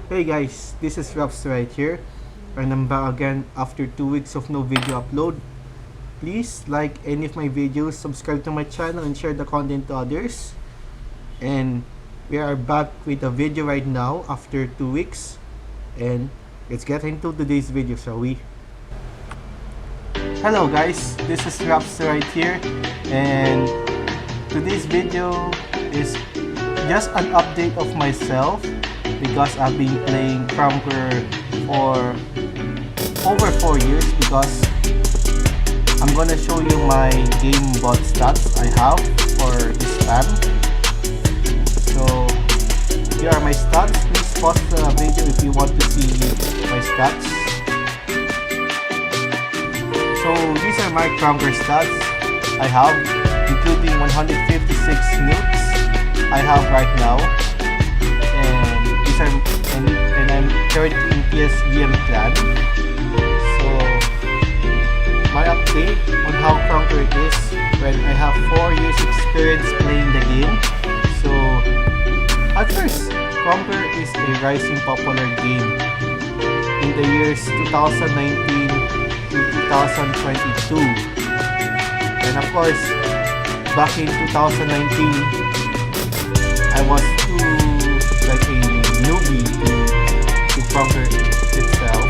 Hey guys, this is Rapster938 here, and I'm back again after 2 weeks of no video upload. Please like any of my videos, subscribe to my channel, and share the content to others. And we are back with a video right now after 2 weeks, and let's get into today's video, shall we? Hello guys, this is Rapster938 here, and today's video is just an update of myself because I've been playing Krunker for over 4 years, because I'm gonna show you my game bot stats I have for this spam. So here are my stats. Please pause the video if you want to see my stats. So these are my Krunker stats I have, including 156 nukes I have right now, and I'm currently in PSGM clan. So my update on how Krunker is when I have 4 years experience playing the game. So at first, Krunker is a rising popular game in the years 2019 to 2022, and of course back in 2019 I was like a newbie to Krunker itself.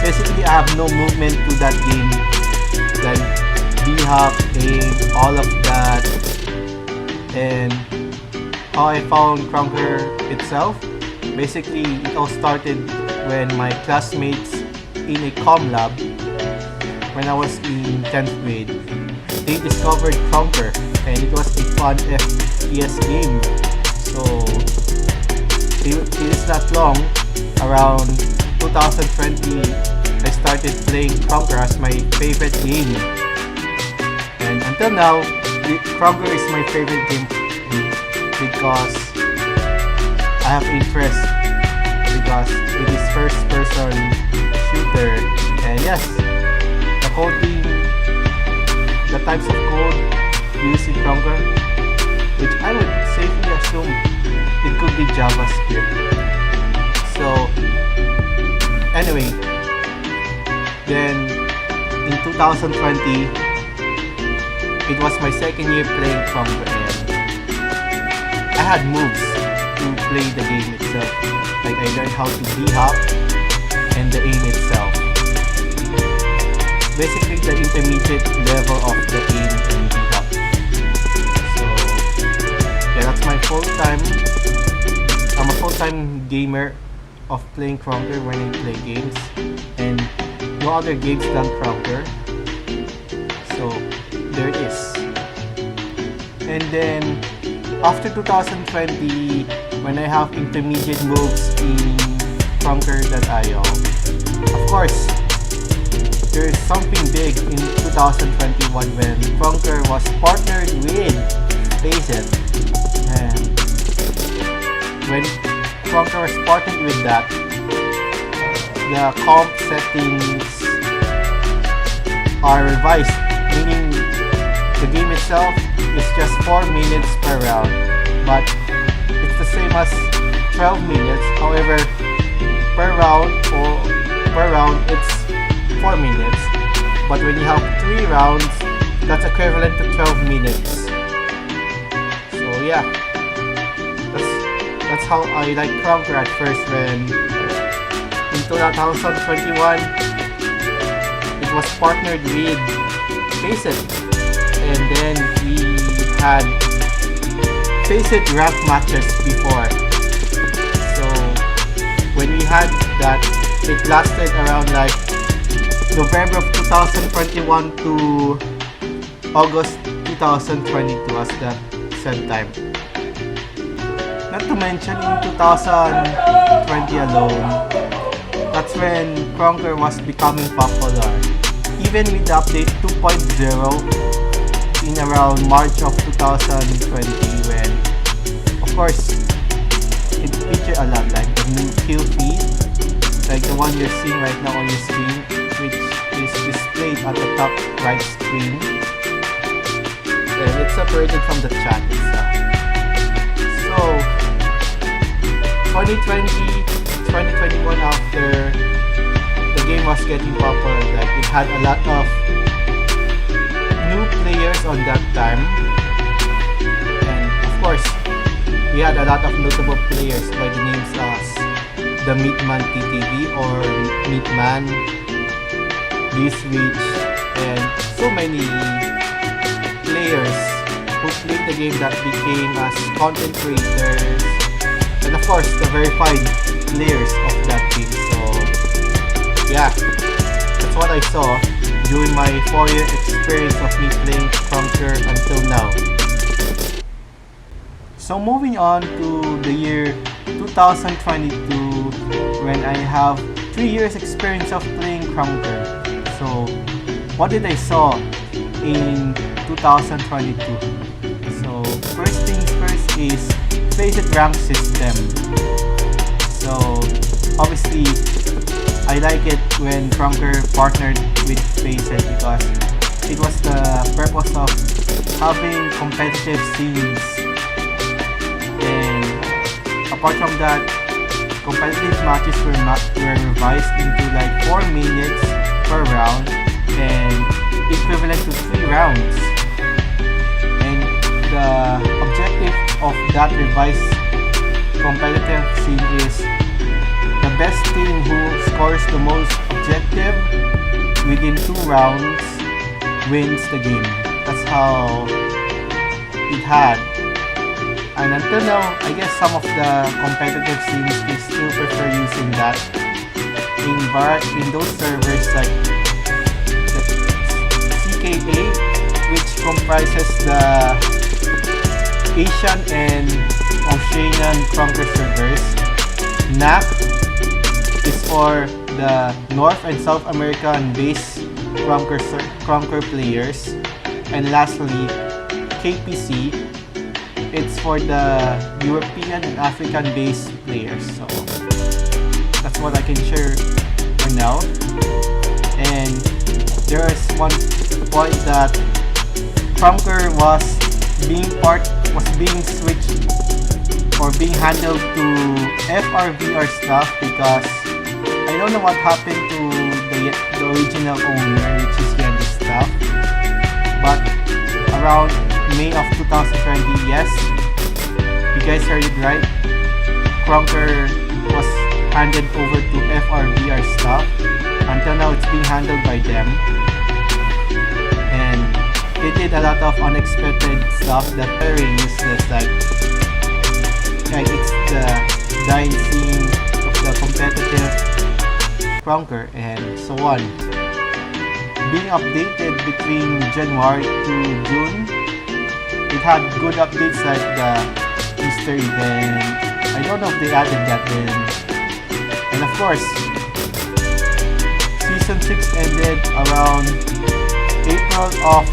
Basically, I have no movement to that game, like B-hop, aim, all of that. And how I found Krunker itself, basically it all started when my classmates in a comm lab, when I was in 10th grade, they discovered Krunker, and it was a fun FPS game. So it is not long, around 2020, I started playing Krunker as my favorite game, and until now Krunker is my favorite game because I have interest, because it is first person shooter. And yes, the coding, the types of code used in Krunker, which I would safely assume it could be JavaScript. So anyway, then in 2020, it was my second year playing Krunker, and I had moves to play the game itself. Like I learned how to B-hop and the aim itself. Basically the intermediate level of the aim and B-hop. So yeah, that's my I'm a full-time gamer of playing Krunker when I play games, and no other games than Krunker. So there it is. And then after 2020, when I have intermediate moves in Krunker.io, of course there is something big in 2021 when Krunker was partnered with cited. And when Krunker was partnered with that, the comp settings are revised, meaning the game itself is just 4 minutes per round, but it's the same as 12 minutes. However, per round it's 4 minutes, but when you have 3 rounds, that's equivalent to 12 minutes. So yeah, that's how I like Krunker at first. When in 2021 it was partnered with cited, and then we had cited rank matches before. So when we had that, it lasted around like November of 2021 to August 2022 as that said time. Not to mention in 2020 alone, that's when Krunker was becoming popular. Even with the update 2.0 in around March of 2020, when of course it featured a lot, like the new kill feed, like the one you're seeing right now on your screen, which is displayed at the top right screen, and it's separated from the chat itself. So 2020 2021, after the game was getting popular, like it had a lot of new players on that time, and of course we had a lot of notable players by the names as the Meatman TTV or Meatman, Switch, and so many players who played the game that became as content creators, and of course the verified players of that game. So yeah, that's what I saw during my 4-year experience of me playing Krunker until now. So moving on to the year 2022, when I have 3 years experience of playing Krunker. So what did I saw in 2022? So first things first is Faceit rank system. So obviously I like it when Krunker partnered with Faceit because it was the purpose of having competitive scenes, and apart from that, competitive matches were revised into like 4 minutes per round and equivalent to 3 rounds. And the objective of that revised competitive scene is the best team who scores the most objective within 2 rounds wins the game. That's how it had. And until now, I guess some of the competitive scenes they still prefer using that in those servers like the CKA, which comprises the Asian and Oceanian Krunker servers. NAC is for the North and South American based Krunker players, and lastly KPC, it's for the European and African based players. So that's what I can share for now. And there is one point that Krunker was being switched or being handled to FRVR stuff because I don't know what happened to the original owner, which is Yandy stuff. But around May of 2020, yes, you guys heard it right, Krunker was handed over to FRVR stuff. Until now, it's being handled by them, and they did a lot of unexpected stuff that very useless, like it's the dying scene of the competitive Krunker and so on. Being updated between January to June, it had good updates like the Easter event. I don't know if they added that in. And of course, Season 6 ended around April of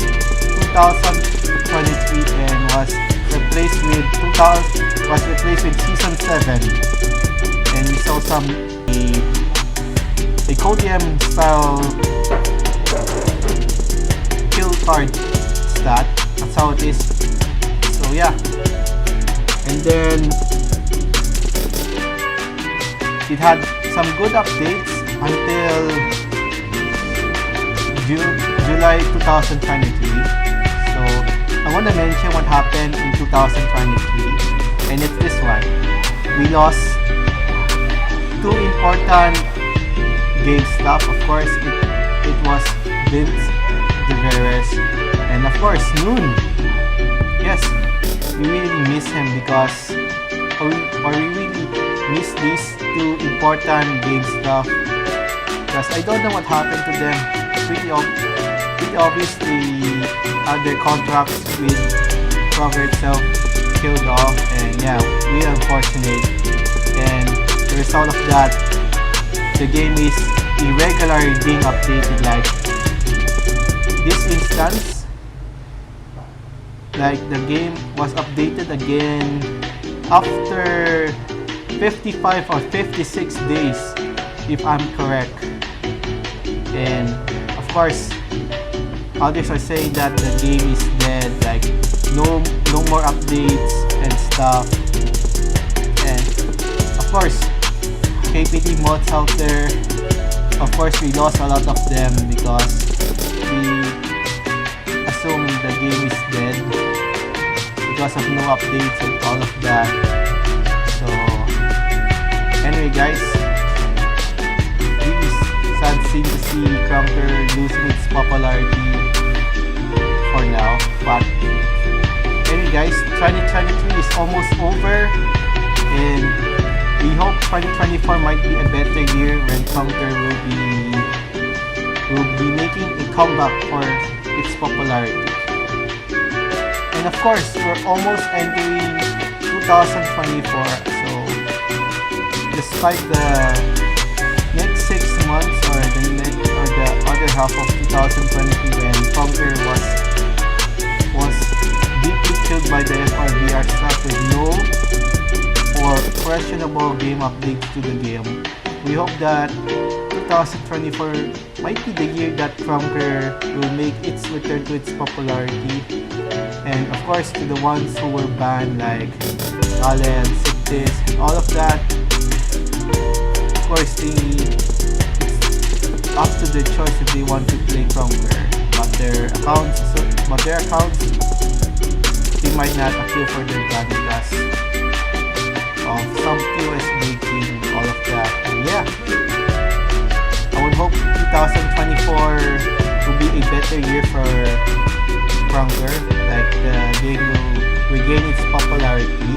2023 and was replaced with Season 7. And we saw some a Codium style kill card stat. That's how it is. So yeah, and then it had some good updates until July 2023. So I want to mention what happened in 2023, and it's this one. We lost 2 important game stuff. Of course, it was Vince Deveres and of course Noon. Yes, we really miss him because we really miss these 2 important game stuff because I don't know what happened to them. Pretty obviously had their contracts with Krunker itself killed off, and yeah, really unfortunate. And the result of that, the game is irregularly being updated. Like this instance, like the game was updated again after 55 or 56 days, if I'm correct. And of course, others are saying that the game is dead, like no more updates and stuff. And of course, KPT mods out there. Of course, we lost a lot of them because we assume the game is dead because of no updates and all of that. So anyway guys, really sad scene to see Krunker losing its popularity for now. But anyway guys, 2023 is almost over, and we hope 2024 might be a better year when Krunker will be making a comeback for its popularity. And of course, we're almost entering 2024, so despite the next 6 months or the other half of 2023 when Krunker was deeply killed by the FRVR stuff with no or questionable game updates to the game, we hope that 2024 might be the year that Krunker will make its return to its popularity. And of course, to the ones who were banned like Allen, cited, all of that, of course, it's up to their choice if they want to play Krunker. But their accounts, they might not appeal for their ban because of some POS breaking, all of that. And yeah, I would hope 2024 will be a better year for Krunker, like the game will regain its popularity.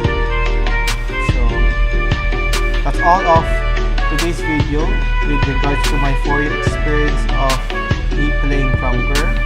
So that's all of today's video with regards to my 4-year experience of me playing Krunker.